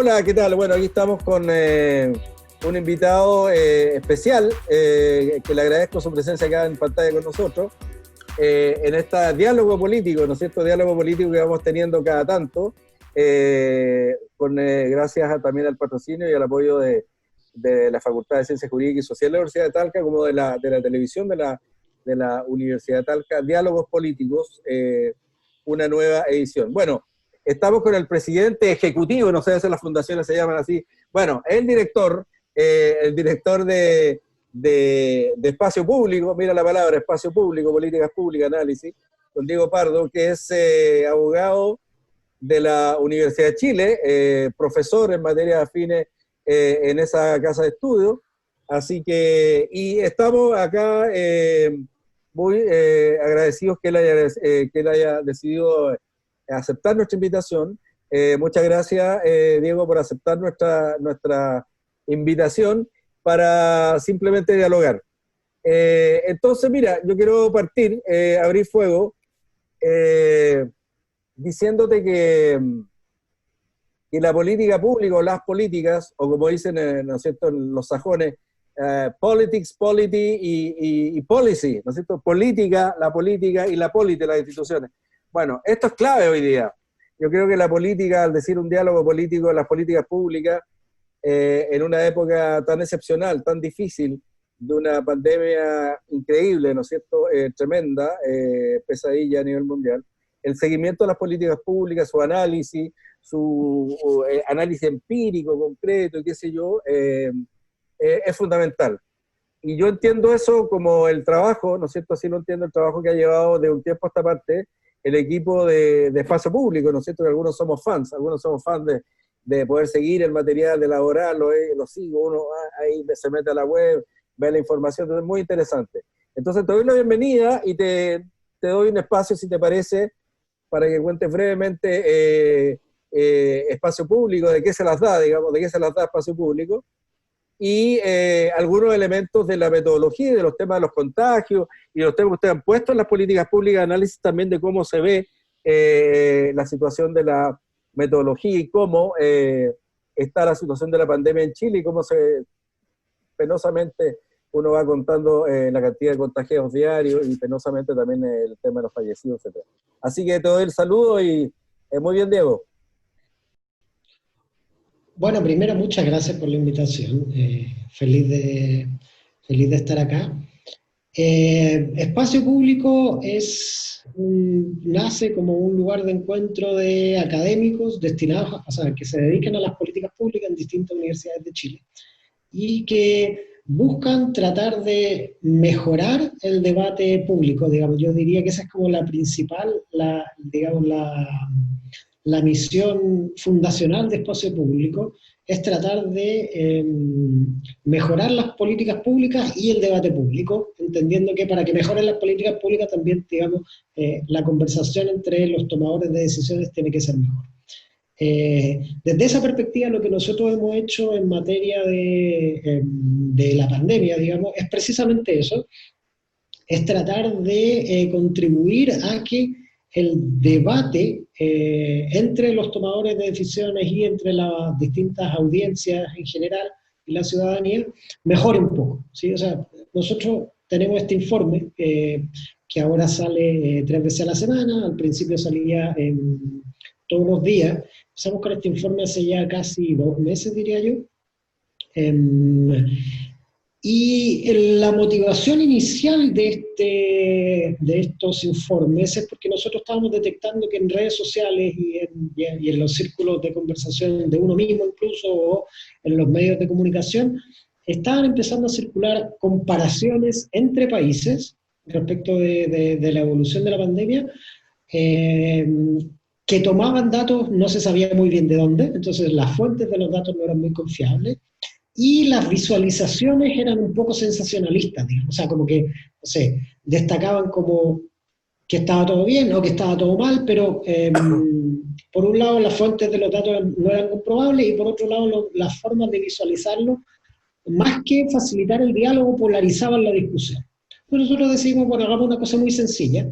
Hola, ¿qué tal? Bueno, aquí estamos con un invitado especial, que le agradezco su presencia acá en pantalla con nosotros, en este diálogo político, ¿no es cierto? Diálogo político que vamos teniendo cada tanto, gracias también al patrocinio y al apoyo de la Facultad de Ciencias Jurídicas y Sociales de la Universidad de Talca, como de la televisión de la Universidad de Talca, Diálogos Políticos, una nueva edición. Bueno, estamos con el presidente ejecutivo, no sé si las fundaciones se llaman así, bueno, el director de Espacio Público, mira la palabra, Espacio Público, Políticas Públicas, Análisis, con Diego Pardo, que es abogado de la Universidad de Chile, profesor en materias afines en esa casa de estudio. Así que, y estamos acá muy agradecidos que él haya decidido aceptar nuestra invitación. Muchas gracias, Diego, por aceptar nuestra invitación para simplemente dialogar. Entonces, mira, yo quiero partir, abrir fuego, diciéndote que la política pública o las políticas, o como dicen, ¿no es cierto?, los sajones, politics, polity y policy, ¿no es cierto?, política, la política y la política, las instituciones. Bueno, esto es clave hoy día. Yo creo que la política, al decir un diálogo político, las políticas públicas, en una época tan excepcional, tan difícil, de una pandemia increíble, ¿no es cierto?, tremenda, pesadilla a nivel mundial, el seguimiento de las políticas públicas, su análisis empírico, concreto, y qué sé yo, es fundamental. Y yo entiendo eso como el trabajo, ¿no es cierto?, así lo entiendo, el trabajo que ha llevado de un tiempo a esta parte el equipo de Espacio Público, ¿no es cierto?, que algunos somos fans de poder seguir el material, de elaborar, lo sigo, uno ahí se mete a la web, ve la información, entonces es muy interesante. Entonces te doy la bienvenida y te doy un espacio, si te parece, para que cuentes brevemente Espacio Público, de qué se las da, digamos, de qué se las da Espacio Público, y algunos elementos de la metodología y de los temas de los contagios y los temas que ustedes han puesto en las políticas públicas, análisis también de cómo se ve la situación de la metodología y cómo está la situación de la pandemia en Chile y cómo penosamente uno va contando la cantidad de contagios diarios y penosamente también el tema de los fallecidos, etc. Así que te doy el saludo y muy bien, Diego. Bueno, primero, muchas gracias por la invitación. Feliz de estar acá. Espacio Público nace como un lugar de encuentro de académicos destinados, que se dedican a las políticas públicas en distintas universidades de Chile y que buscan tratar de mejorar el debate público, digamos. Yo diría que esa es como la principal, la misión fundacional de Espacio Público, es tratar de mejorar las políticas públicas y el debate público, entendiendo que para que mejoren las políticas públicas también, digamos, la conversación entre los tomadores de decisiones tiene que ser mejor. Desde esa perspectiva, lo que nosotros hemos hecho en materia de la pandemia, digamos, es precisamente eso, es tratar de contribuir a que el debate entre los tomadores de decisiones y entre las distintas audiencias en general y la ciudadanía mejore un poco, ¿sí? O sea, nosotros tenemos este informe que ahora sale 3 veces a la semana, al principio salía todos los días. Empezamos con este informe hace ya casi 2 meses, diría yo. Y la motivación inicial de estos informes es porque nosotros estábamos detectando que en redes sociales y en los círculos de conversación de uno mismo incluso, o en los medios de comunicación, estaban empezando a circular comparaciones entre países respecto de la evolución de la pandemia, que tomaban datos, no se sabía muy bien de dónde, entonces las fuentes de los datos no eran muy confiables, y las visualizaciones eran un poco sensacionalistas, digamos, o sea, como que, no sé, destacaban como que estaba todo bien o que estaba todo mal, pero por un lado las fuentes de los datos no eran comprobables y por otro lado las formas de visualizarlo, más que facilitar el diálogo, polarizaban la discusión. Entonces nosotros decidimos, bueno, hagamos una cosa muy sencilla,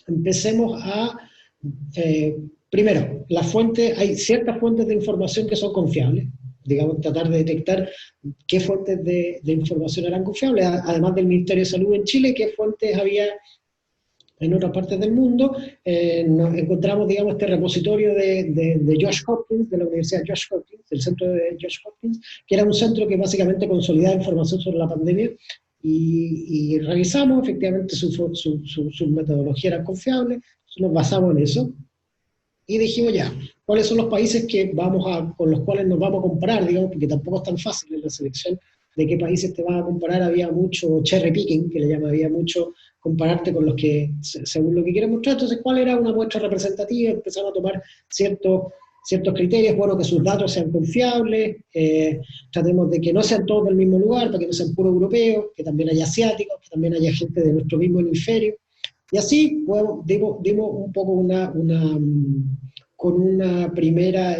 empecemos a primero, hay ciertas fuentes de información que son confiables, digamos, tratar de detectar qué fuentes de información eran confiables, además del Ministerio de Salud en Chile, qué fuentes había en otras partes del mundo. Nos encontramos, digamos, este repositorio de Johns Hopkins, de la Universidad Johns Hopkins, del centro de Johns Hopkins, que era un centro que básicamente consolidaba información sobre la pandemia, y revisamos, efectivamente, su metodología era confiable, nos basamos en eso, y dijimos ya, ¿cuáles son los países con los cuales nos vamos a comparar, digamos, porque tampoco es tan fácil en la selección de qué países te vas a comparar? Había mucho cherry picking, que le llama, había mucho compararte con los que, según lo que quieres mostrar. Entonces, ¿cuál era una muestra representativa? Empezamos a tomar ciertos criterios, bueno, que sus datos sean confiables, tratemos de que no sean todos del mismo lugar, para que no sean puro europeos, que también haya asiáticos, que también haya gente de nuestro mismo hemisferio. Y así dimos un poco con una primera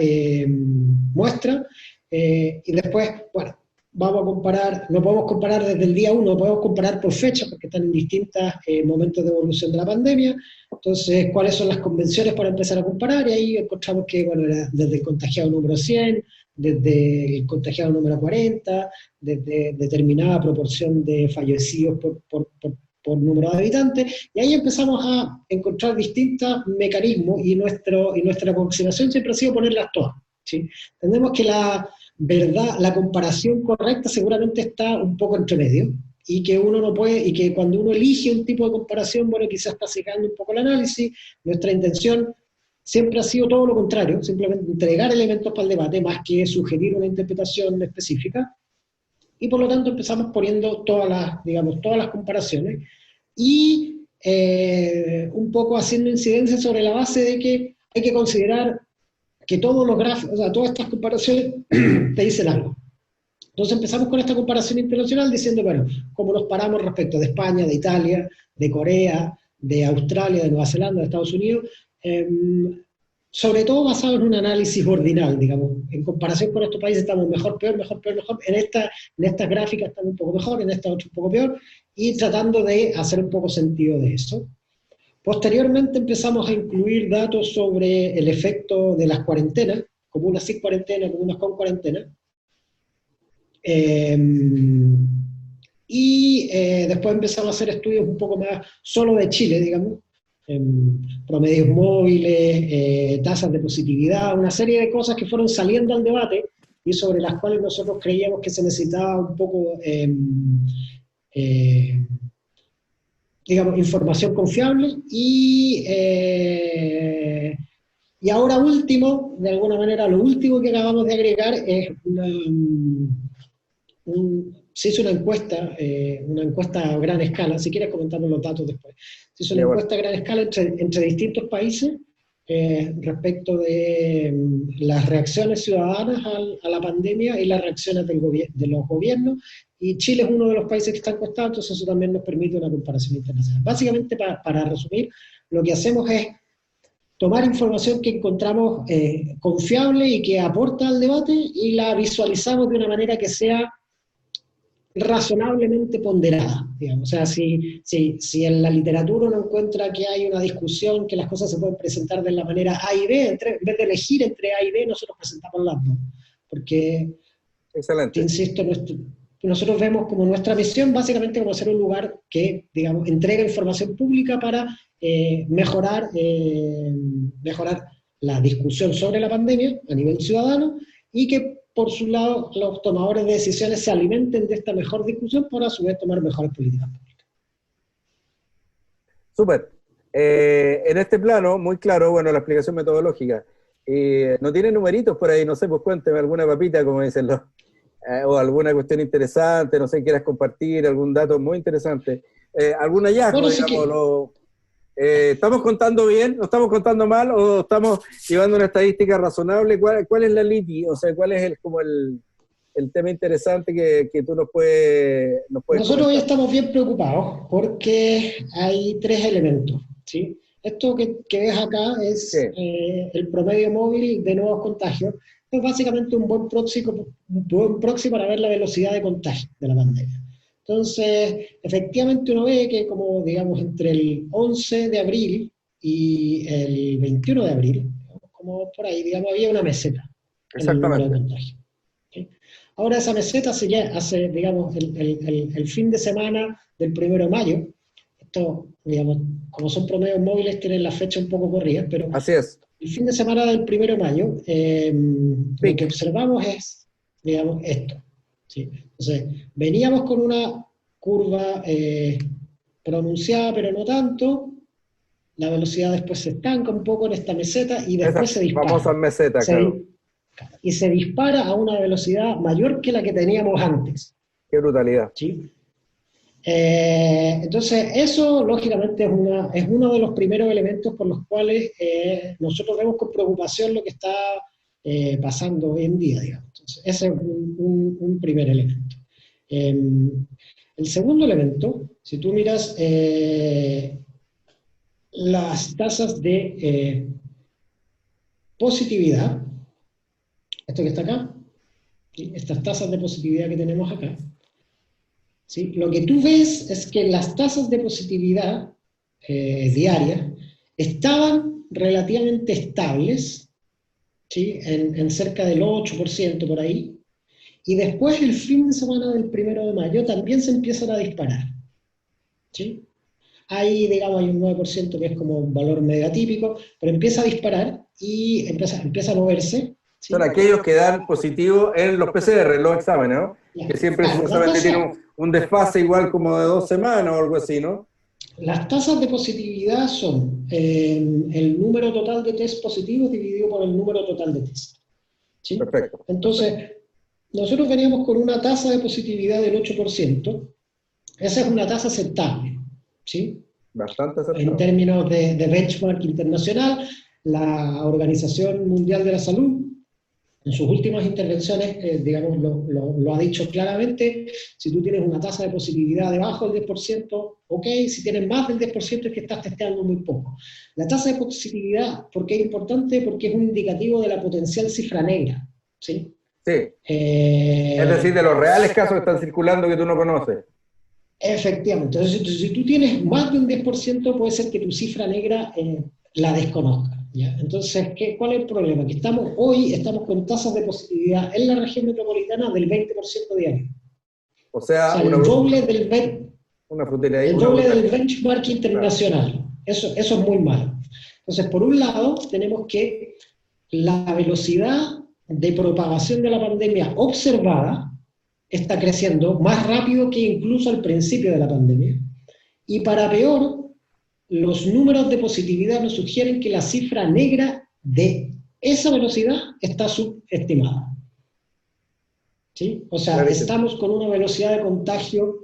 muestra, y después, bueno, vamos a comparar, no podemos comparar desde el día 1, podemos comparar por fecha, porque están en distintos momentos de evolución de la pandemia. Entonces, ¿cuáles son las convenciones para empezar a comparar? Y ahí encontramos que, bueno, era desde el contagiado número 100, desde el contagiado número 40, desde determinada proporción de fallecidos por número de habitantes, y ahí empezamos a encontrar distintos mecanismos, y nuestra aproximación siempre ha sido ponerlas todas, ¿sí? Entendemos que la comparación correcta seguramente está un poco entre medio, y que uno no puede, y que cuando uno elige un tipo de comparación, bueno, quizás está secando un poco el análisis. Nuestra intención siempre ha sido todo lo contrario, simplemente entregar elementos para el debate, más que sugerir una interpretación específica, y por lo tanto empezamos poniendo todas las comparaciones, y un poco haciendo incidencia sobre la base de que hay que considerar que todos los gráficos, o sea, todas estas comparaciones te dicen algo. Entonces empezamos con esta comparación internacional diciendo, bueno, ¿cómo nos paramos respecto de España, de Italia, de Corea, de Australia, de Nueva Zelanda, de Estados Unidos? Sobre todo basado en un análisis ordinal, digamos. En comparación con estos países estamos mejor, peor, mejor, peor, mejor. En estas gráficas estamos un poco mejor, en esta otra un poco peor, y tratando de hacer un poco sentido de eso. Posteriormente empezamos a incluir datos sobre el efecto de las cuarentenas, comunas sin cuarentena, comunas con cuarentena. Después empezamos a hacer estudios un poco más solo de Chile, digamos, promedios móviles, tasas de positividad, una serie de cosas que fueron saliendo al debate y sobre las cuales nosotros creíamos que se necesitaba un poco, digamos, información confiable. Y ahora último, de alguna manera, lo último que acabamos de agregar es se hizo una encuesta a gran escala. Si quieres comentamos los datos después. Se hizo una encuesta a gran escala entre distintos países respecto de las reacciones ciudadanas a la pandemia y las reacciones de los gobiernos, y Chile es uno de los países que está encuestado, entonces eso también nos permite una comparación internacional. Básicamente, para resumir, lo que hacemos es tomar información que encontramos confiable y que aporta al debate, y la visualizamos de una manera que sea razonablemente ponderada, digamos. O sea, si en la literatura uno encuentra que hay una discusión, que las cosas se pueden presentar de la manera A y B, en vez de elegir entre A y B, nosotros presentamos las dos. Porque, excelente, insisto, nosotros vemos como nuestra misión básicamente como ser un lugar que, digamos, entrega información pública para mejorar la discusión sobre la pandemia a nivel ciudadano, y que por su lado los tomadores de decisiones se alimenten de esta mejor discusión para a su vez tomar mejores políticas públicas. Súper. En este plano, muy claro, bueno, la explicación metodológica. ¿No tiene numeritos por ahí? No sé, pues cuénteme alguna papita, como dicen los... o alguna cuestión interesante, no sé, quieras compartir, algún dato muy interesante. ¿Algún hallazgo, bueno, digamos? ¿Estamos contando bien? ¿No estamos contando mal? ¿O estamos llevando una estadística razonable? ¿Cuál es la liti? O sea, ¿cuál es el tema interesante que tú nos puedes Nosotros comentar? hoy estamos bien preocupados porque hay tres elementos, ¿sí? Esto que ves acá es Sí. El promedio móvil de nuevos contagios. Es básicamente un buen proxy para ver la velocidad de contagio de la pandemia. Entonces, efectivamente uno ve que, como digamos, entre el 11 de abril y el 21 de abril, como por ahí, digamos, había una meseta en el número de Exactamente. contagios. ¿Sí? Ahora esa meseta se hace, digamos, el fin de semana del 1 de mayo. Esto, digamos, como son promedios móviles, tienen la fecha un poco corrida, pero Así es. el fin de semana del 1 de mayo, lo que Pic. observamos es, digamos, esto. ¿Sí? Entonces, veníamos con una curva pronunciada, pero no tanto. La velocidad después se estanca un poco en esta meseta y después Esas se dispara. famosas mesetas, claro. Y se dispara a una velocidad mayor que la que teníamos antes. Qué brutalidad. ¿Sí? Entonces, eso lógicamente es uno de los primeros elementos por los cuales nosotros vemos con preocupación lo que está pasando hoy en día, digamos. Entonces, ese es un primer elemento. El segundo elemento, si tú miras las tasas de positividad, esto que está acá, ¿sí? Estas tasas de positividad que tenemos acá, ¿sí? Lo que tú ves es que las tasas de positividad diarias estaban relativamente estables, ¿sí? En cerca del 8% por ahí, y después el fin de semana del 1 de mayo también se empiezan a disparar. ¿Sí? Ahí, digamos, hay un 9% que es como un valor medio atípico, pero empieza a disparar y empieza a moverse. ¿Sí? Son aquellos que dan positivo en los PCR, en los exámenes, ¿no? Que siempre Claro, supuestamente tienen un desfase igual como de 2 semanas o algo así, ¿no? las tasas de positividad son el número total de test positivos dividido por el número total de test. ¿Sí? Perfecto. Entonces, nosotros veníamos con una tasa de positividad del 8%. Esa es una tasa aceptable. ¿Sí? Bastante En acertado. términos de benchmark internacional, la Organización Mundial de la Salud, en sus últimas intervenciones, digamos, lo ha dicho claramente: si tú tienes una tasa de positividad debajo del 10%, ok; si tienes más del 10% es que estás testeando muy poco. La tasa de positividad, ¿por qué es importante? Porque es un indicativo de la potencial cifra negra. ¿Sí? Sí. Es decir, de los reales casos que están circulando que tú no conoces. Efectivamente. Entonces, si tú tienes más de un 10%, puede ser que tu cifra negra la desconozca. ¿Ya? Entonces, ¿cuál es el problema? Que hoy estamos con tasas de positividad en la región metropolitana del 20% diario. O O sea, sea, el doble del benchmark internacional. Eso es muy malo. Entonces, por un lado, tenemos que la velocidad de propagación de la pandemia observada está creciendo más rápido que incluso al principio de la pandemia. Y para peor, los números de positividad nos sugieren que la cifra negra de esa velocidad está subestimada. ¿Sí? O sea, estamos con una velocidad de contagio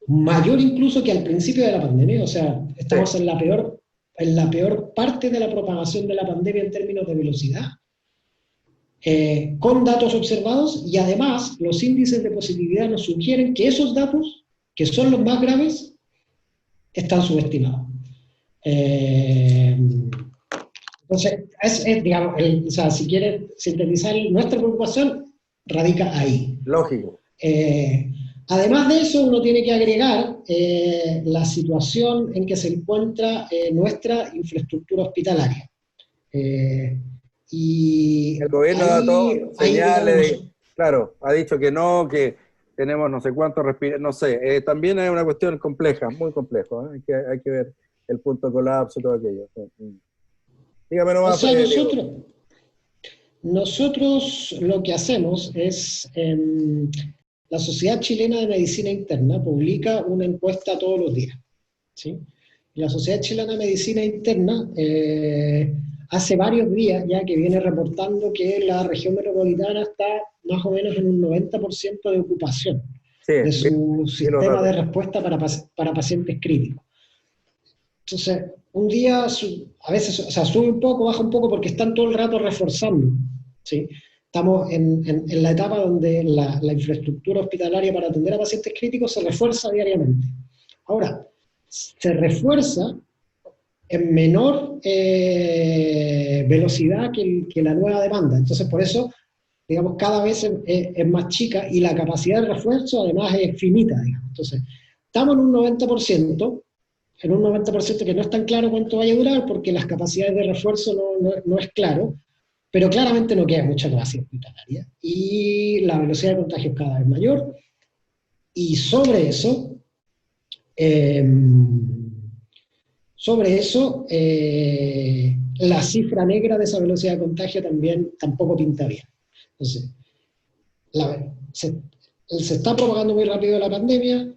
mayor incluso que al principio de la pandemia. O sea, estamos en la peor parte de la propagación de la pandemia en términos de velocidad. Con datos observados, y además los índices de positividad nos sugieren que esos datos, que son los más graves, están subestimados. Entonces, digamos, o sea, si quieres sintetizar, nuestra preocupación radica ahí. Lógico. Además de eso, uno tiene que agregar la situación en que se encuentra nuestra infraestructura hospitalaria. Y el gobierno da todo señales, claro, ha dicho que no, que tenemos no sé cuántos no sé, también es una cuestión compleja, muy complejo, ¿eh? Hay que ver el punto de colapso y todo aquello. Dígame nomás. O sea, nosotros lo que hacemos es, la Sociedad Chilena de Medicina Interna publica una encuesta todos los días. ¿Sí? La Sociedad Chilena de Medicina Interna hace varios días ya que viene reportando que la región metropolitana está más o menos en un 90% de ocupación de su sistema de respuesta para pacientes críticos. Entonces, un día, a veces, o sea, sube un poco, baja un poco, porque están todo el rato reforzando. ¿Sí? Estamos en la etapa donde la infraestructura hospitalaria para atender a pacientes críticos se refuerza diariamente. Ahora, se refuerza en menor velocidad que la nueva demanda. Entonces, por eso, digamos, cada vez es más chica, y la capacidad de refuerzo además es finita, digamos. Entonces, estamos en un 90%, en un 90% que no es tan claro cuánto vaya a durar, porque las capacidades de refuerzo no es claro, pero claramente no queda mucha capacidad hospitalaria. Y la velocidad de contagio es cada vez mayor, y eh, sobre eso, la cifra negra de esa velocidad de contagio también tampoco pinta bien. Entonces, se está propagando muy rápido la pandemia.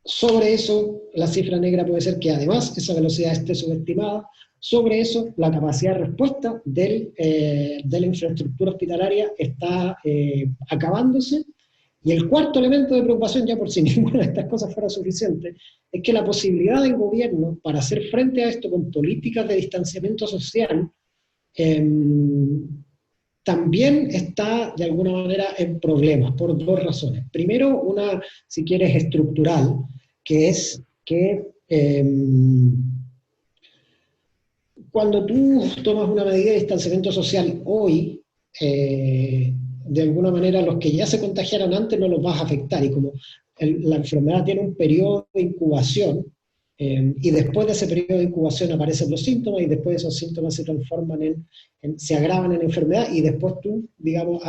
Sobre eso, la cifra negra puede ser que además esa velocidad esté subestimada. Sobre eso, la capacidad de respuesta de la infraestructura hospitalaria está acabándose. Y el cuarto elemento de preocupación, ya por si ninguna de estas cosas fuera suficiente, es que la posibilidad del gobierno para hacer frente a esto con políticas de distanciamiento social también está de alguna manera en problemas, por dos razones. Primero, una, si quieres, estructural, que es que cuando tú tomas una medida de distanciamiento social hoy, de alguna manera los que ya se contagiaron antes no los vas a afectar, y como la enfermedad tiene un periodo de incubación, y después de ese periodo de incubación aparecen los síntomas, y después esos síntomas se transforman se agravan en enfermedad, y después tú, digamos,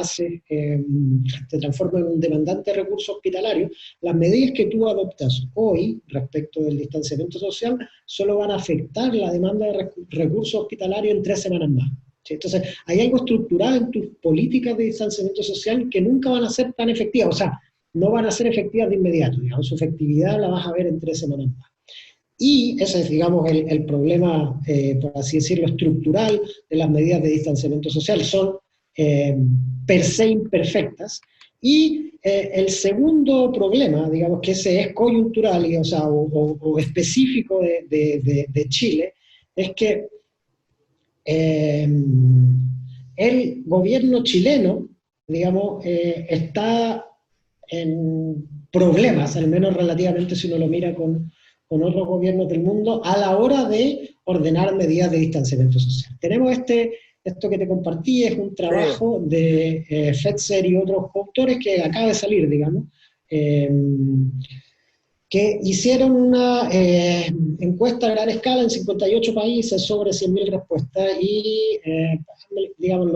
te transformas en un demandante de recursos hospitalarios. Las medidas que tú adoptas hoy respecto del distanciamiento social solo van a afectar la demanda de recursos hospitalarios en 3 semanas más. ¿Sí? Entonces, hay algo estructurado en tus políticas de distanciamiento social que nunca van a ser tan efectivas, o sea, no van a ser efectivas de inmediato, digamos, su efectividad la vas a ver en 3 semanas más. Y ese es, digamos, el problema, por así decirlo, estructural de las medidas de distanciamiento social. Son per se imperfectas. Y el segundo problema, digamos, que ese es coyuntural, o sea, o específico de Chile, es que el gobierno chileno, digamos, está en problemas, al menos relativamente si uno lo mira con otros gobiernos del mundo, a la hora de ordenar medidas de distanciamiento social. Tenemos esto que te compartí, es un trabajo de Fetzer y otros autores que acaba de salir, digamos, que hicieron una encuesta a gran escala en 58 países sobre 100.000 respuestas, y digamos, en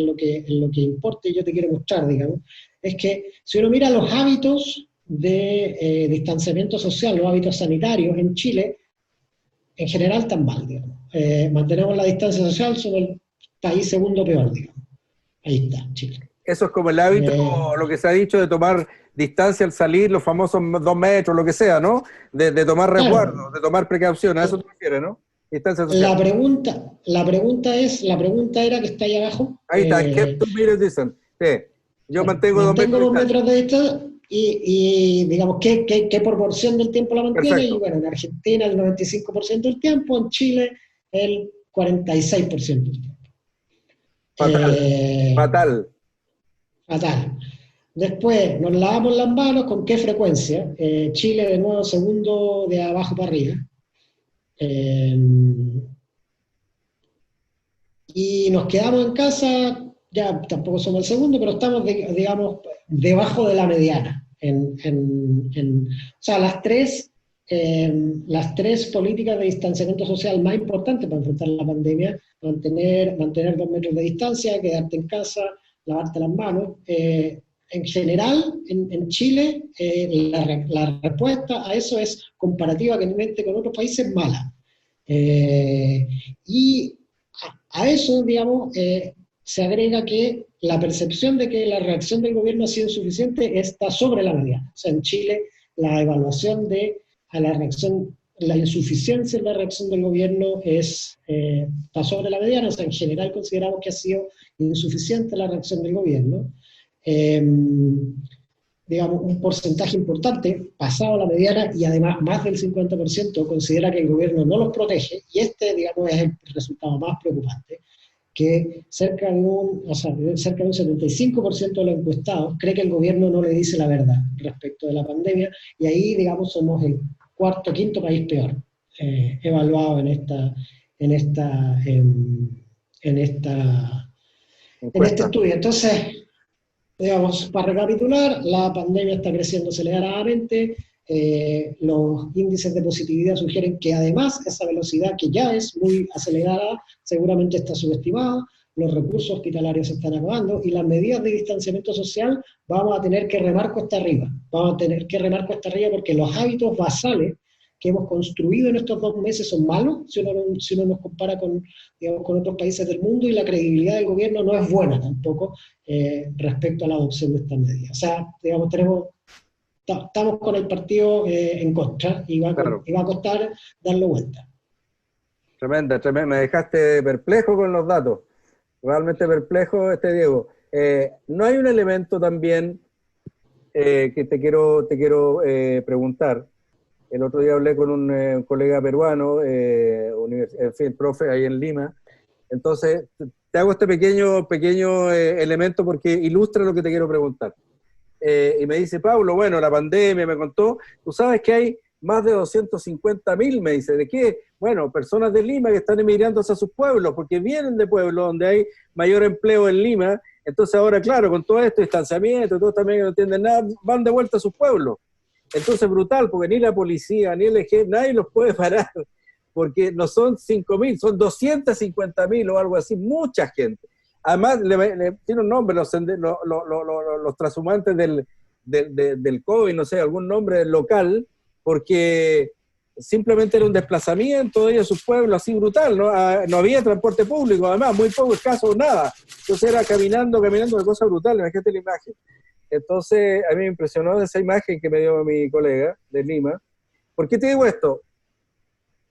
lo que importa, y yo te quiero mostrar, digamos, es que si uno mira los hábitos de distanciamiento social, los hábitos sanitarios en Chile, en general están mal, digamos. Mantenemos la distancia social, somos el país segundo peor, digamos. Ahí está, Chile. Eso es como el hábito, lo que se ha dicho de tomar distancia al salir, los famosos 2 metros, lo que sea, ¿no? De tomar resguardo, claro, de tomar precaución, a eso te refieres, ¿no? Distancia social. La pregunta era que está ahí abajo. Ahí está, kept 2 meters distance. Sí. Yo mantengo 2 metros. 2 metros de distancia, y digamos, ¿qué proporción del tiempo la mantiene? Perfecto. Y bueno, en Argentina el 95% del tiempo, en Chile el 46% del tiempo. Fatal. Después, nos lavamos las manos, ¿con qué frecuencia? Chile, de nuevo, segundo de abajo para arriba. Y nos quedamos en casa, ya tampoco somos el segundo, pero estamos, digamos, debajo de la mediana. O sea, las tres políticas de distanciamiento social más importantes para enfrentar la pandemia: mantener 2 metros de distancia, quedarte en casa, lavarte las manos. En general, en Chile, la respuesta a eso es comparativamente con otros países mala. Y a eso, digamos, se agrega que la percepción de que la reacción del gobierno ha sido insuficiente está sobre la mediana. O sea, en Chile la evaluación la insuficiencia en la reacción del gobierno está sobre la mediana. O sea, en general consideramos que ha sido insuficiente la reacción del gobierno. Digamos, un porcentaje importante, pasado la mediana, y además más del 50%, considera que el gobierno no los protege, y digamos, es el resultado más preocupante, que cerca de un 75% de los encuestados cree que el gobierno no le dice la verdad respecto de la pandemia, y ahí, digamos, somos el quinto país peor evaluado en este estudio. Entonces, digamos, para recapitular, la pandemia está creciendo aceleradamente, los índices de positividad sugieren que además esa velocidad, que ya es muy acelerada, seguramente está subestimada, los recursos hospitalarios se están acabando y las medidas de distanciamiento social vamos a tener que remar cuesta arriba. Vamos a tener que remar cuesta arriba porque los hábitos basales que hemos construido en estos 2 meses son malos, si uno nos compara con, digamos, con otros países del mundo, y la credibilidad del gobierno no es buena tampoco respecto a la adopción de estas medidas. O sea, digamos, estamos con el partido en contra y va a costar darle vuelta. Tremenda. Me dejaste perplejo con los datos. Realmente perplejo, Diego. ¿No hay un elemento también que te quiero preguntar? El otro día hablé con un colega peruano, en fin, profe ahí en Lima. Entonces, te hago este pequeño elemento porque ilustra lo que te quiero preguntar. Y me dice, Pablo, bueno, la pandemia me contó, tú sabes que hay más de 250.000, me dice, ¿de qué? Bueno, personas de Lima que están emigrando hacia sus pueblos, porque vienen de pueblos donde hay mayor empleo en Lima. Entonces ahora, claro, con todo esto, distanciamiento, todos también que no entienden nada, van de vuelta a sus pueblos. Entonces brutal, porque ni la policía, ni el ejército, nadie los puede parar, porque no son 5.000, son 250.000 o algo así, mucha gente. Además, tiene un nombre, los transhumantes del COVID, no sé, algún nombre local, porque simplemente era un desplazamiento de ellos a sus pueblos así brutal, ¿no? No había transporte público, además, muy poco, escaso, nada. Entonces era caminando, una cosa brutal, imagínate la imagen. Entonces, a mí me impresionó esa imagen que me dio mi colega de Lima. ¿Por qué te digo esto?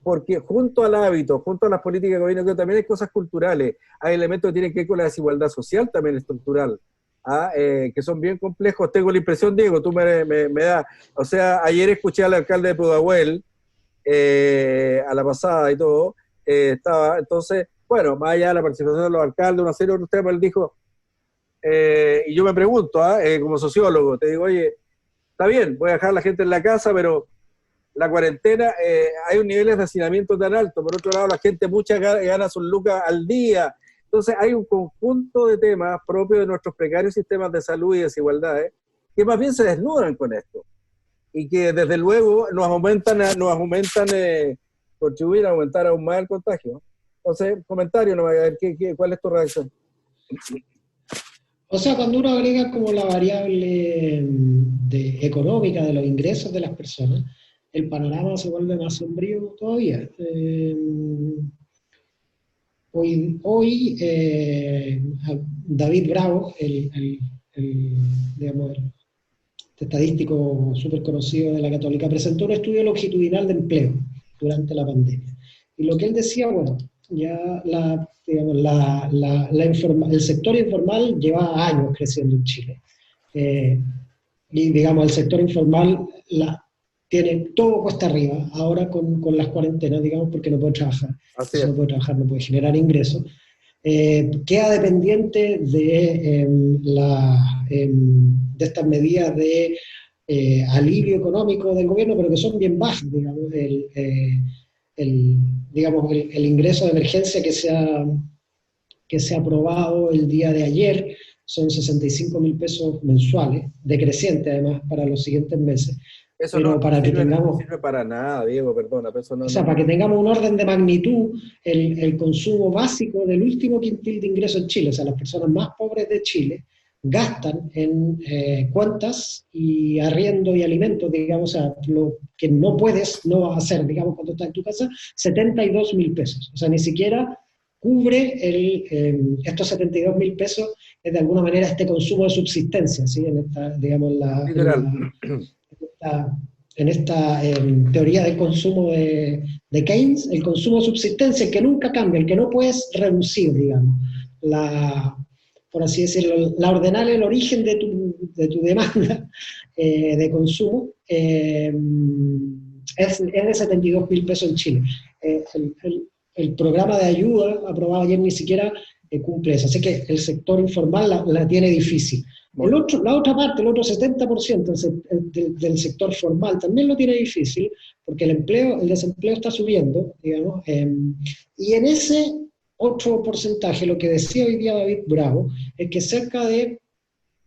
Porque junto al hábito, junto a las políticas de gobierno, que también hay cosas culturales, hay elementos que tienen que ver con la desigualdad social también estructural, que son bien complejos. Tengo la impresión, Diego, tú me das, o sea, ayer escuché al alcalde de Pudahuel, a la pasada y todo, entonces, bueno, más allá de la participación de los alcaldes, una serie de otros temas, él dijo, y yo me pregunto, como sociólogo, te digo, oye, está bien, voy a dejar a la gente en la casa, pero la cuarentena, hay un nivel de hacinamiento tan alto. Por otro lado, la gente muchas gana sus lucas al día. Entonces hay un conjunto de temas propios de nuestros precarios sistemas de salud y desigualdades que más bien se desnudan con esto y que desde luego nos aumentan contribuir a aumentar aún más el contagio. Entonces, comentario, no, a ver, ¿cuál es tu reacción? O sea, cuando uno agrega como la variable económica de los ingresos de las personas, el panorama se vuelve más sombrío todavía. Hoy David Bravo, digamos, el estadístico súper conocido de la Católica, presentó un estudio longitudinal de empleo durante la pandemia. Y lo que él decía, bueno, ya el sector informal lleva años creciendo en Chile. Y digamos, el sector informal tiene todo cuesta arriba, ahora con las cuarentenas, digamos, porque no puede trabajar. Si no puede trabajar, no puede generar ingresos. Queda dependiente de estas medidas de alivio económico del gobierno, pero que son bien bajas, digamos, el ingreso de emergencia que se ha aprobado el día de ayer son 65.000 pesos mensuales, decreciente además para los siguientes meses. Eso pero no, para que tengamos, no sirve para nada, Diego, perdona. Para que tengamos un orden de magnitud, el consumo básico del último quintil de ingresos en Chile, o sea, las personas más pobres de Chile, gastan en cuentas y arriendo y alimentos, digamos, o sea, lo que no puedes no hacer, digamos, cuando estás en tu casa, 72.000 pesos. O sea, ni siquiera cubre estos 72.000 pesos, de alguna manera, este consumo de subsistencia, ¿sí? En esta, digamos, en esta teoría del consumo de Keynes, el consumo de subsistencia, el que nunca cambia, el que no puedes reducir, digamos, por así decirlo, la ordenal, el origen de tu demanda de consumo, es de 72.000 pesos en Chile. El programa de ayuda aprobado ayer ni siquiera cumple eso, así que el sector informal la tiene difícil. La otra parte, el otro 70% del sector formal también lo tiene difícil, porque el desempleo está subiendo, digamos, y en ese otro porcentaje, lo que decía hoy día David Bravo, es que cerca de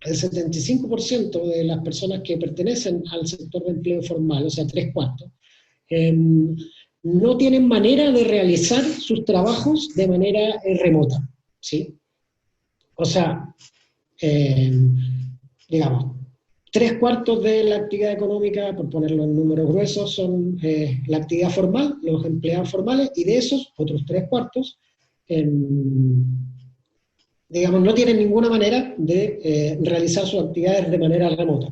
el 75% de las personas que pertenecen al sector de empleo formal, o sea, tres cuartos, no tienen manera de realizar sus trabajos de manera remota, ¿sí? O sea, eh, digamos, tres cuartos de la actividad económica, por ponerlo en números gruesos, son la actividad formal, los empleados formales, y de esos, otros tres cuartos, digamos, no tienen ninguna manera de realizar sus actividades de manera remota.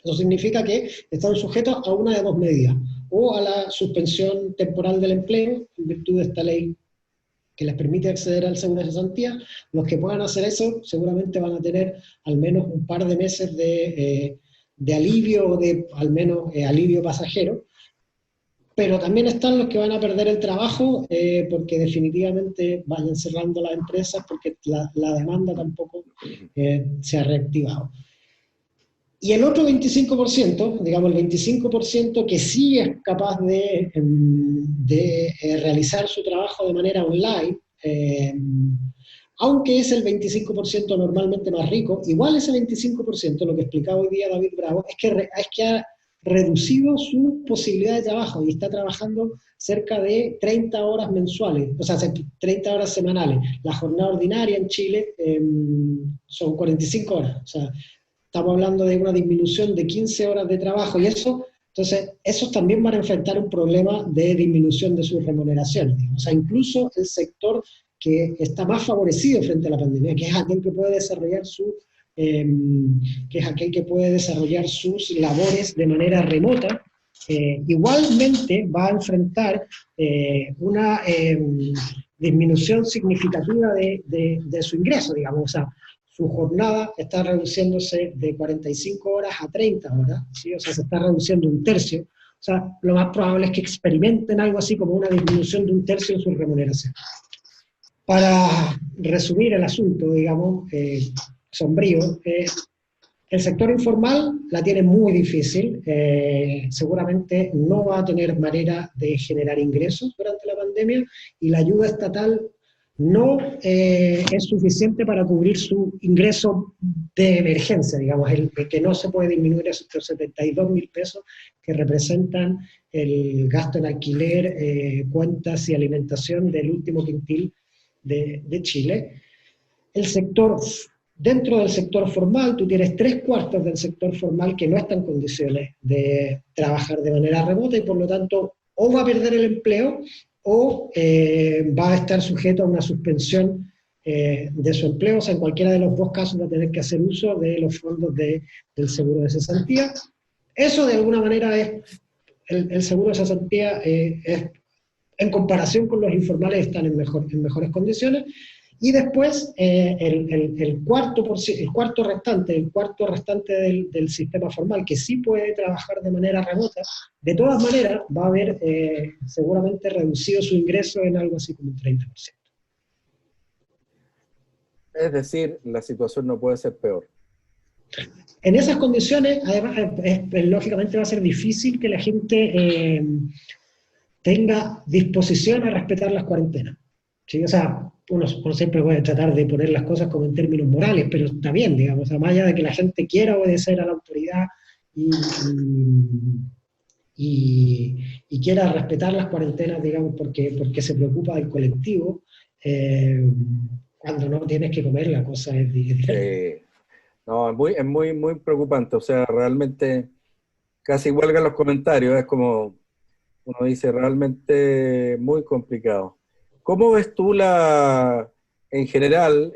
Eso significa que están sujetos a una de dos medidas, o a la suspensión temporal del empleo, en virtud de esta ley que les permite acceder al seguro de cesantía. Los que puedan hacer eso seguramente van a tener al menos un par de meses de alivio, o de al menos alivio pasajero, pero también están los que van a perder el trabajo porque definitivamente vayan cerrando las empresas porque la demanda tampoco se ha reactivado. Y el otro 25%, digamos el 25% que sí es capaz de realizar su trabajo de manera online, aunque es el 25% normalmente más rico, igual ese 25%, lo que explicaba hoy día David Bravo, es que ha reducido su posibilidad de trabajo y está trabajando cerca de 30 horas mensuales, o sea, 30 horas semanales. La jornada ordinaria en Chile son 45 horas, o sea, estamos hablando de una disminución de 15 horas de trabajo y eso, entonces, esos también van a enfrentar un problema de disminución de sus remuneraciones. O sea, incluso el sector que está más favorecido frente a la pandemia, que es aquel que puede desarrollar sus labores de manera remota, igualmente va a enfrentar una disminución significativa de su ingreso, digamos. O sea, su jornada está reduciéndose de 45 horas a 30 horas, ¿sí? O sea, se está reduciendo un tercio. O sea, lo más probable es que experimenten algo así como una disminución de un tercio en su remuneración. Para resumir el asunto, digamos, sombrío, el sector informal la tiene muy difícil, seguramente no va a tener manera de generar ingresos durante la pandemia y la ayuda estatal no es suficiente para cubrir su ingreso de emergencia, digamos, el que no se puede disminuir esos 72.000 pesos que representan el gasto en alquiler, cuentas y alimentación del último quintil de Chile. El sector, dentro del sector formal, tú tienes tres cuartos del sector formal que no está en condiciones de trabajar de manera remota y por lo tanto o va a perder el empleo o va a estar sujeto a una suspensión de su empleo. O sea, en cualquiera de los dos casos va a tener que hacer uso de los fondos del seguro de cesantía. Eso de alguna manera es, el seguro de cesantía es, en comparación con los informales, están en mejores condiciones. Y después el cuarto restante del sistema formal, que sí puede trabajar de manera remota, de todas maneras va a haber seguramente reducido su ingreso en algo así como un 30%. Es decir, la situación no puede ser peor. En esas condiciones, además, lógicamente va a ser difícil que la gente tenga disposición a respetar las cuarentenas, ¿sí? O sea, uno siempre puede tratar de poner las cosas como en términos morales, pero está bien, digamos, más allá de que la gente quiera obedecer a la autoridad y quiera respetar las cuarentenas, digamos, porque se preocupa del colectivo, cuando no tienes que comer la cosa es diferente. No, es muy preocupante, o sea, realmente casi huelgan los comentarios, es como uno dice, realmente muy complicado. ¿Cómo ves tú en general,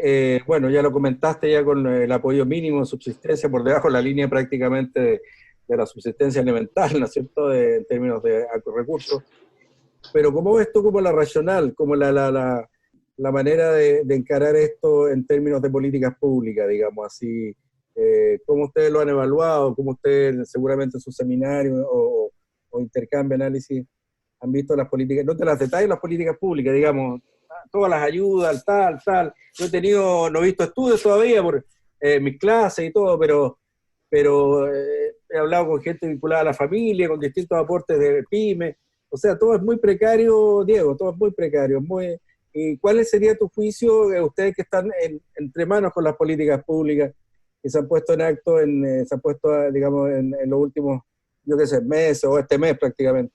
bueno, ya lo comentaste ya con el apoyo mínimo de subsistencia por debajo de la línea prácticamente de la subsistencia elemental, ¿no es cierto?, en términos de recursos, pero ¿cómo ves tú como la racional, como la manera de encarar esto en términos de políticas públicas, digamos así? ¿Cómo ustedes lo han evaluado? ¿Cómo ustedes seguramente en sus seminarios o intercambio, análisis, han visto las políticas, no te las detalles, las políticas públicas, digamos, todas las ayudas, tal? Yo no he visto estudios todavía por mis clases y todo, pero he hablado con gente vinculada a la familia, con distintos aportes de pymes, o sea, todo es muy precario, Diego, todo es muy precario. ¿Y cuál sería tu juicio, ustedes que están entre manos con las políticas públicas? que se han puesto en acto, se han puesto, digamos, en los últimos, yo qué sé, meses o este mes prácticamente.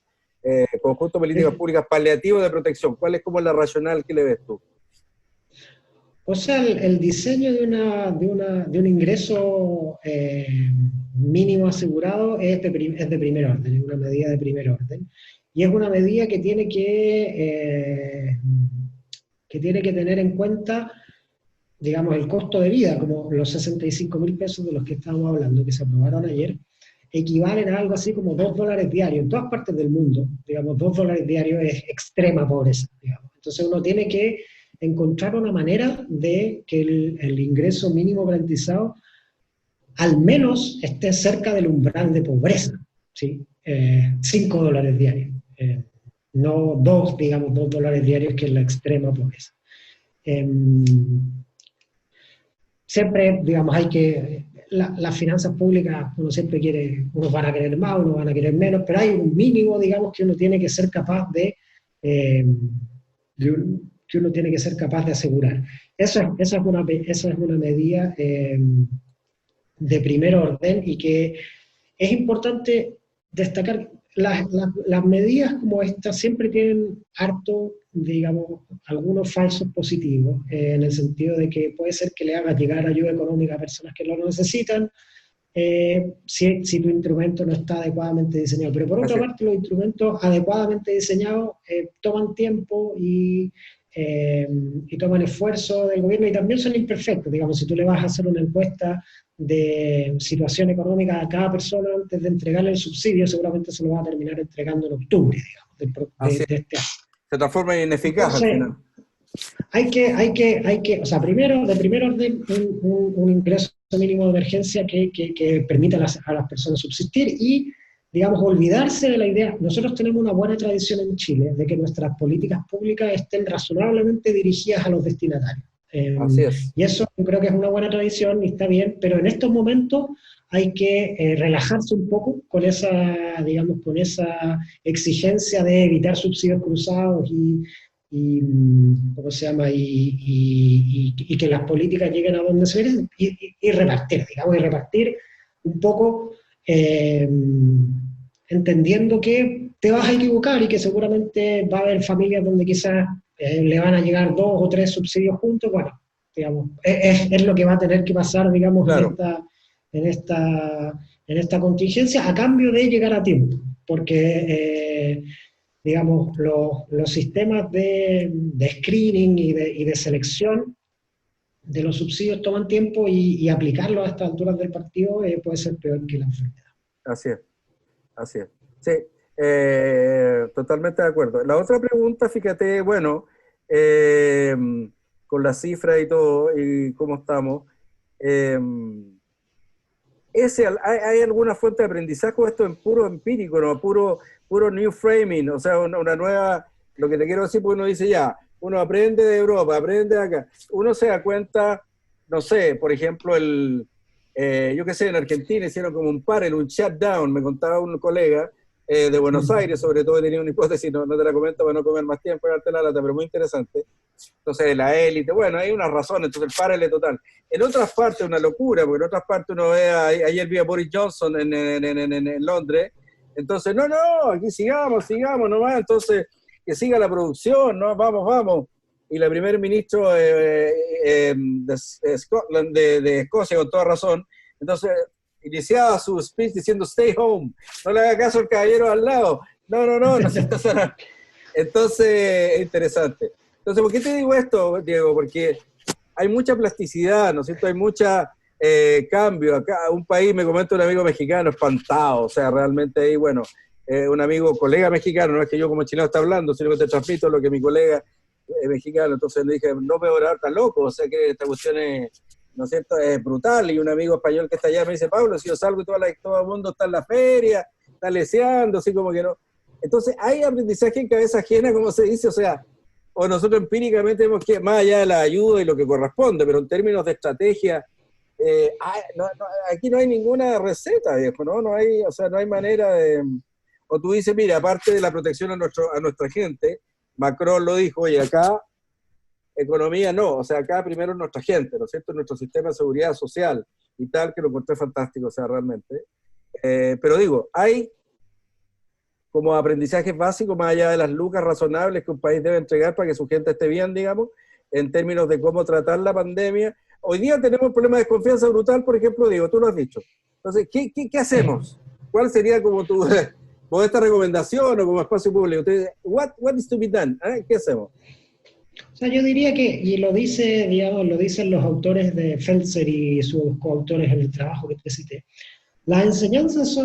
Conjunto de políticas públicas paliativas de protección. ¿Cuál es como la racional que le ves tú? O sea, el diseño de un ingreso mínimo asegurado es de primer orden, es una medida de primer orden. Y es una medida que tiene que tener en cuenta, digamos, el costo de vida, como los 65.000 pesos de los que estábamos hablando, que se aprobaron ayer, equivalen a algo así como $2 diarios. En todas partes del mundo, digamos, $2 diarios es extrema pobreza, digamos. Entonces uno tiene que encontrar una manera de que el ingreso mínimo garantizado al menos esté cerca del umbral de pobreza, ¿sí? $5 diarios. No digamos, $2 diarios, que es la extrema pobreza. Siempre, digamos, hay que... las finanzas públicas, uno siempre quiere, unos van a querer más, unos van a querer menos, pero hay un mínimo, digamos, que uno tiene que ser capaz de asegurar. Esa es una medida de primer orden, y que es importante destacar. Las medidas como esta siempre tienen harto, digamos, algunos falsos positivos, en el sentido de que puede ser que le hagas llegar ayuda económica a personas que lo necesitan, si tu instrumento no está adecuadamente diseñado. Pero por otra parte, los instrumentos adecuadamente diseñados toman tiempo y toman esfuerzo del gobierno, y también son imperfectos. Digamos, si tú le vas a hacer una encuesta de situación económica a cada persona antes de entregarle el subsidio, seguramente se lo va a terminar entregando en octubre, digamos, de este año. Se transforma en ineficaz. Entonces, al final. Hay que, o sea, primero, de primer orden, un ingreso mínimo de emergencia que permita a las personas subsistir, y, digamos, olvidarse de la idea. Nosotros tenemos una buena tradición en Chile de que nuestras políticas públicas estén razonablemente dirigidas a los destinatarios. Así es. Y eso yo creo que es una buena tradición y está bien, pero en estos momentos hay que relajarse un poco con esa, digamos, con esa exigencia de evitar subsidios cruzados ¿cómo se llama? Y que las políticas lleguen a donde se ven, y repartir, digamos, y repartir un poco, entendiendo que te vas a equivocar y que seguramente va a haber familias donde quizás le van a llegar 2 o 3 subsidios juntos. Bueno, digamos, es lo que va a tener que pasar, digamos, claro, en esta contingencia, a cambio de llegar a tiempo, porque digamos, los sistemas de screening y de selección de los subsidios toman tiempo, y aplicarlo a estas alturas del partido puede ser peor que la enfermedad. así es. Así es. Sí, totalmente de acuerdo. La otra pregunta, fíjate, bueno, con la cifra y todo, y cómo estamos, ¿hay alguna fuente de aprendizaje o esto en puro empírico, no? Puro new framing, o sea, una nueva, lo que te quiero decir, porque uno dice ya, uno aprende de Europa, aprende de acá, uno se da cuenta, no sé, por ejemplo, yo qué sé, en Argentina hicieron como un shutdown, me contaba un colega de Buenos Aires, sobre todo, tenía una hipótesis, no te la comento para no comer más tiempo y darte la lata, pero muy interesante. Entonces, la élite, bueno, hay unas razones, entonces el párale total. En otras partes, una locura, porque en otras partes uno ve, ayer vi a Boris Johnson en Londres, entonces, no, aquí sigamos nomás, entonces, que siga la producción, ¿no? Vamos. Y la primer ministro de Escocia, con toda razón, entonces iniciaba su speech diciendo stay home, no le haga caso al caballero al lado, no se está sanando. Entonces, es interesante. Entonces, ¿por qué te digo esto, Diego? Porque hay mucha plasticidad, ¿no es cierto? Hay mucha cambio. Acá, un país, me comenta un amigo mexicano, espantado, o sea, realmente ahí, bueno, un amigo, colega mexicano, no es que yo como chileno esté hablando, sino que te transmito lo que mi colega mexicano, entonces le dije, no me voy a orar tan loco, o sea que esta cuestión es, ¿no es cierto?, es brutal. Y un amigo español que está allá me dice, Pablo, si yo salgo y todo el mundo está en la feria, está leseando, así como que no. Entonces hay aprendizaje en cabeza ajena, como se dice, o sea, o nosotros empíricamente vemos que más allá de la ayuda y lo que corresponde, pero en términos de estrategia, aquí no hay ninguna receta, viejo, ¿no? No hay, o sea, no hay manera de... O tú dices, mira, aparte de la protección a nuestra gente, Macron lo dijo, oye, acá economía no, o sea, acá primero nuestra gente, ¿no es cierto? Nuestro sistema de seguridad social, y tal, que lo encontré fantástico, o sea, realmente. Pero digo, hay como aprendizajes básicos, más allá de las lucas razonables que un país debe entregar para que su gente esté bien, digamos, en términos de cómo tratar la pandemia. Hoy día tenemos un problema de desconfianza brutal, por ejemplo, Diego, tú lo has dicho. Entonces, ¿qué hacemos? ¿Cuál sería como tu esta recomendación o como espacio público? Entonces, what is to be done? ¿Qué hacemos? O sea, yo diría que, y lo dice, digamos, lo dicen los autores de Felser y sus coautores en el trabajo que te cité, las enseñanzas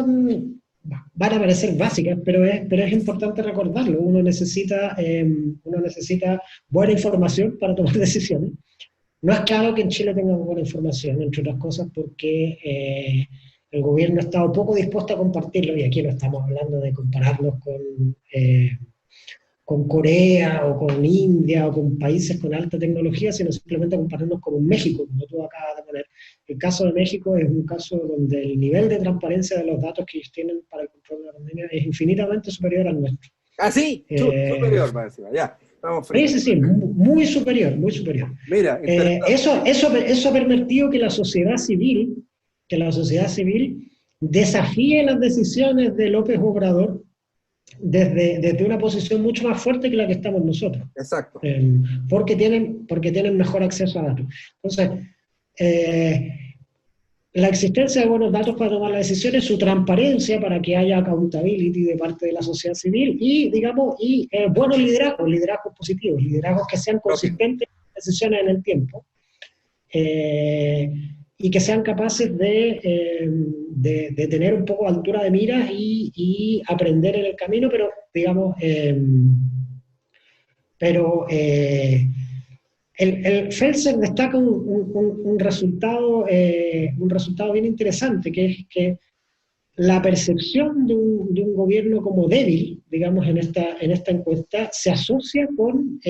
van a parecer básicas, pero es importante recordarlo. Uno necesita buena información para tomar decisiones. No es claro que en Chile tengamos buena información, entre otras cosas porque el gobierno ha estado poco dispuesto a compartirlo, y aquí no estamos hablando de compararnos con Corea o con India o con países con alta tecnología, sino simplemente compararnos con México, como tú acabas de poner. El caso de México es un caso donde el nivel de transparencia de los datos que ellos tienen para el control de la pandemia es infinitamente superior al nuestro. Ah, sí, superior, para encima, ya. Sí, muy superior, muy superior. Mira, eso ha permitido que la sociedad civil desafíe las decisiones de López Obrador desde una posición mucho más fuerte que la que estamos nosotros. Exacto. Porque tienen mejor acceso a datos. Entonces, la existencia de buenos datos para tomar las decisiones, su transparencia para que haya accountability de parte de la sociedad civil y, digamos, buenos liderazgos positivos, liderazgos que sean consistentes con las decisiones en el tiempo y que sean capaces de tener un poco de altura de miras y aprender en el camino, pero, digamos, el Felser destaca un resultado bien interesante, que es que la percepción de un gobierno como débil, digamos, en esta encuesta, se asocia con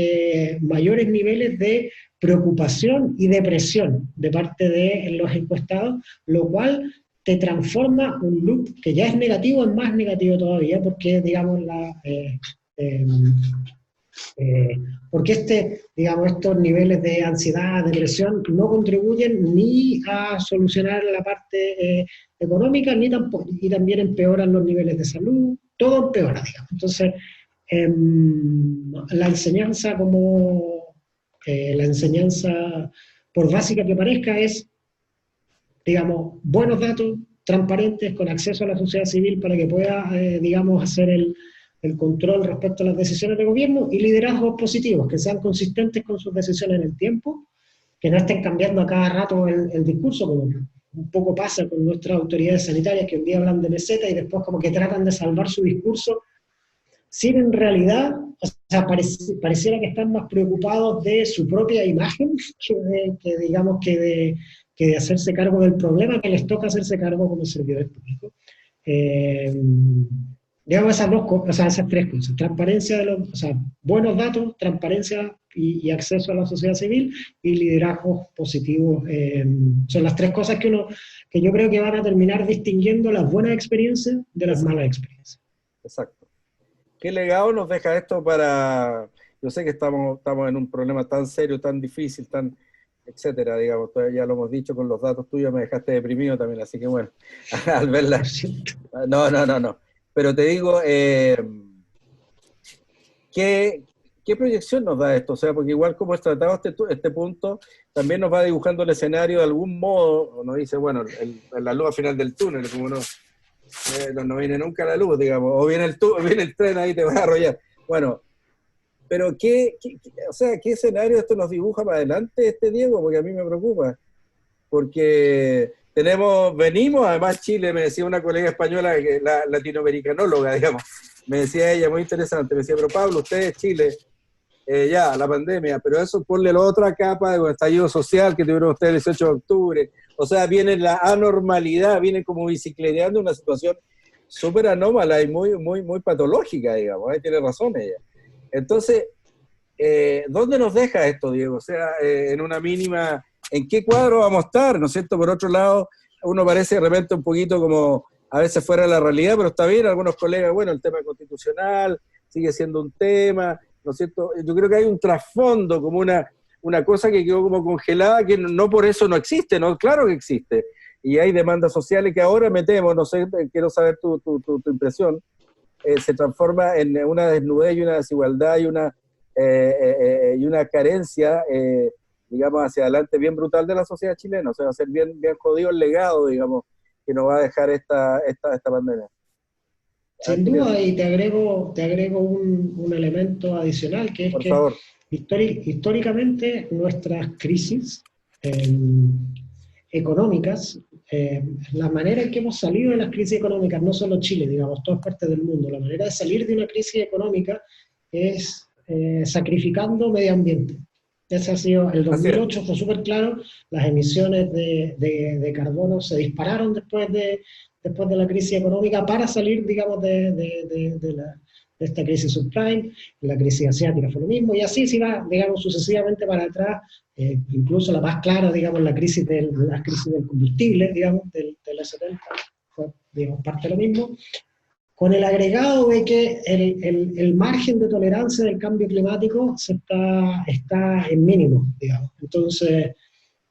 mayores niveles de preocupación y depresión de parte de los encuestados, lo cual te transforma un loop que ya es negativo en más negativo todavía, porque, digamos, porque estos niveles de ansiedad, depresión, no contribuyen ni a solucionar la parte económica, y también empeoran los niveles de salud, todo empeora, digamos. Entonces, la enseñanza, por básica que parezca, es, digamos, buenos datos, transparentes, con acceso a la sociedad civil para que pueda, digamos, hacer el control respecto a las decisiones de gobierno, y liderazgos positivos, que sean consistentes con sus decisiones en el tiempo, que no estén cambiando a cada rato el discurso, como un poco pasa con nuestras autoridades sanitarias, que un día hablan de meseta y después como que tratan de salvar su discurso, sin en realidad, o sea, pareciera que están más preocupados de su propia imagen que de hacerse cargo del problema que les toca hacerse cargo como servidores públicos. Digamos esas tres cosas: transparencia buenos datos, transparencia y acceso a la sociedad civil, y liderazgos positivos. Son las tres cosas que yo creo que van a terminar distinguiendo las buenas experiencias de las malas experiencias. Exacto. ¿Qué legado nos deja esto para...? Yo sé que estamos en un problema tan serio, tan difícil, tan etcétera, digamos, ya lo hemos dicho, con los datos tuyos me dejaste deprimido también, así que bueno, al verla... No. Pero te digo, ¿qué proyección nos da esto? O sea, porque igual como es tratado este punto, también nos va dibujando el escenario de algún modo, nos dice, bueno, la luz al final del túnel, como no viene nunca la luz, digamos, o viene el tren ahí, te va a arrollar. Bueno, pero ¿qué escenario esto nos dibuja para adelante, Diego? Porque a mí me preocupa. Porque venimos, además Chile, me decía una colega española, la latinoamericanóloga, digamos, me decía ella, muy interesante, me decía, pero Pablo, ustedes Chile, ya, la pandemia, pero eso ponle la otra capa de estallido social que tuvieron ustedes el 18 de octubre, o sea, viene la anormalidad, viene como bicicleteando una situación súper anómala y muy, muy, muy patológica, digamos, tiene razón ella. Entonces, ¿dónde nos deja esto, Diego? O sea, en una mínima... ¿En qué cuadro vamos a estar? ¿No es cierto? Por otro lado, uno parece de repente un poquito como a veces fuera de la realidad, pero está bien, algunos colegas, bueno, el tema constitucional sigue siendo un tema, ¿no es cierto? Yo creo que hay un trasfondo, como una cosa que quedó como congelada, que no por eso no existe, ¿no? Claro que existe. y hay demandas sociales que ahora me temo, no sé, quiero saber tu impresión, se transforma en una desnudez y una desigualdad y una carencia, digamos, hacia adelante bien brutal de la sociedad chilena. O sea, va a ser bien, bien jodido el legado, digamos, que nos va a dejar esta pandemia. Sin duda, y te agrego un elemento adicional, que es Por que favor. históricamente nuestras crisis económicas, la manera en que hemos salido de las crisis económicas, no solo Chile, digamos, todas partes del mundo, la manera de salir de una crisis económica es sacrificando medio ambiente. Ese ha sido, el 2008 fue súper claro, las emisiones de carbono se dispararon después de la crisis económica para salir, digamos, de esta crisis subprime. La crisis asiática fue lo mismo, y así se va, digamos, sucesivamente para atrás, incluso la más clara, digamos, la crisis del combustible, digamos, de los 70, fue, digamos, parte de lo mismo, con el agregado de que el margen de tolerancia del cambio climático está en mínimo, digamos. Entonces,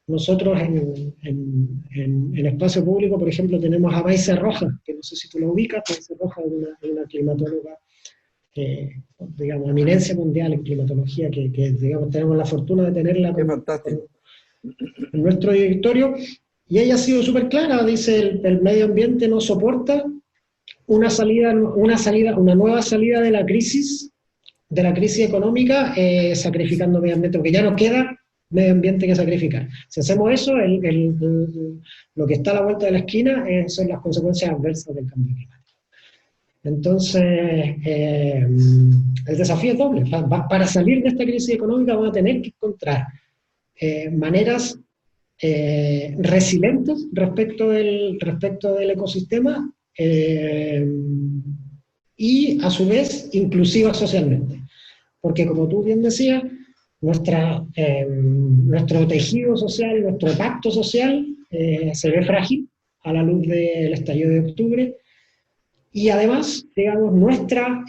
nosotros en espacio público, por ejemplo, tenemos a Maise Rojas, que no sé si tú la ubicas. Maise Rojas es una climatóloga, digamos, eminencia mundial en climatología, que digamos, tenemos la fortuna de tenerla en nuestro directorio, y ella ha sido súper clara, dice, el medio ambiente no soporta una nueva salida de la crisis económica, sacrificando medio ambiente, porque ya no queda medio ambiente que sacrificar. Si hacemos eso, lo que está a la vuelta de la esquina son las consecuencias adversas del cambio climático. Entonces, el desafío es doble. Para salir de esta crisis económica vamos a tener que encontrar maneras resilientes respecto del ecosistema, y a su vez inclusivas socialmente. Porque, como tú bien decías, nuestro tejido social, nuestro pacto social se ve frágil a la luz del estallido de octubre, y además, digamos, nuestro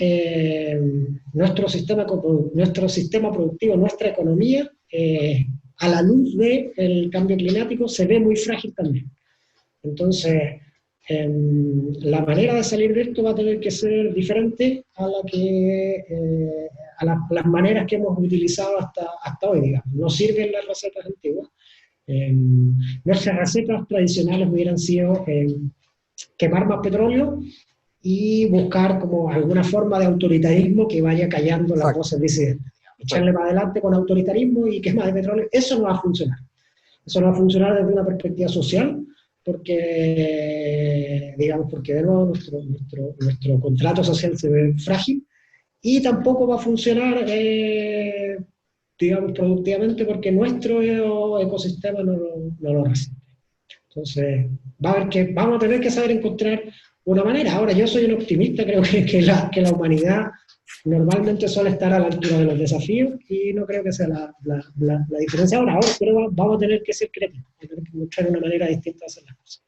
sistema productivo, nuestra economía, a la luz del cambio climático, se ve muy frágil también. Entonces, la manera de salir de esto va a tener que ser diferente a las maneras que hemos utilizado hasta hoy, digamos. No sirven las recetas antiguas. Nuestras recetas tradicionales hubieran sido quemar más petróleo y buscar como alguna forma de autoritarismo que vaya callando las voces disidentes. Echarle para adelante con autoritarismo y quema de petróleo, eso no va a funcionar. Eso no va a funcionar desde una perspectiva social, porque de nuevo nuestro contrato social se ve frágil, y tampoco va a funcionar, digamos, productivamente, porque nuestro ecosistema no lo resiste. Entonces, vamos a tener que saber encontrar una manera. Ahora, yo soy un optimista, creo que la humanidad normalmente suele estar a la altura de los desafíos, y no creo que sea la diferencia ahora, pero vamos a tener que ser creativos, vamos a tener que buscar una manera distinta de hacer las cosas.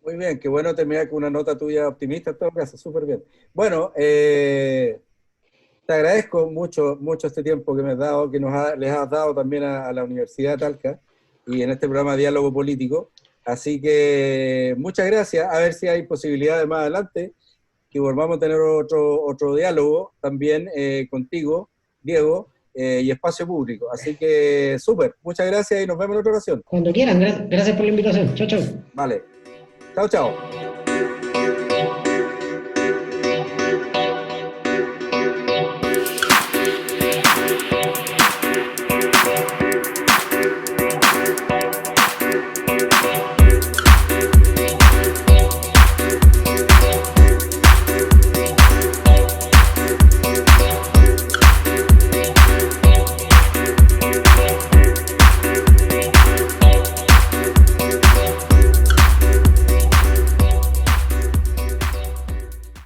Muy bien, qué bueno terminar con una nota tuya optimista en todo caso, súper bien. Bueno, te agradezco mucho este tiempo que me has dado, que les has dado también a la Universidad de Talca, y en este programa Diálogo Político. Así que muchas gracias, a ver si hay posibilidades más adelante que volvamos a tener otro diálogo también contigo, Diego, y Espacio Público. Así que súper, muchas gracias y nos vemos en otra ocasión. Cuando quieran, gracias por la invitación. Chao, chao. Vale, chao, chao.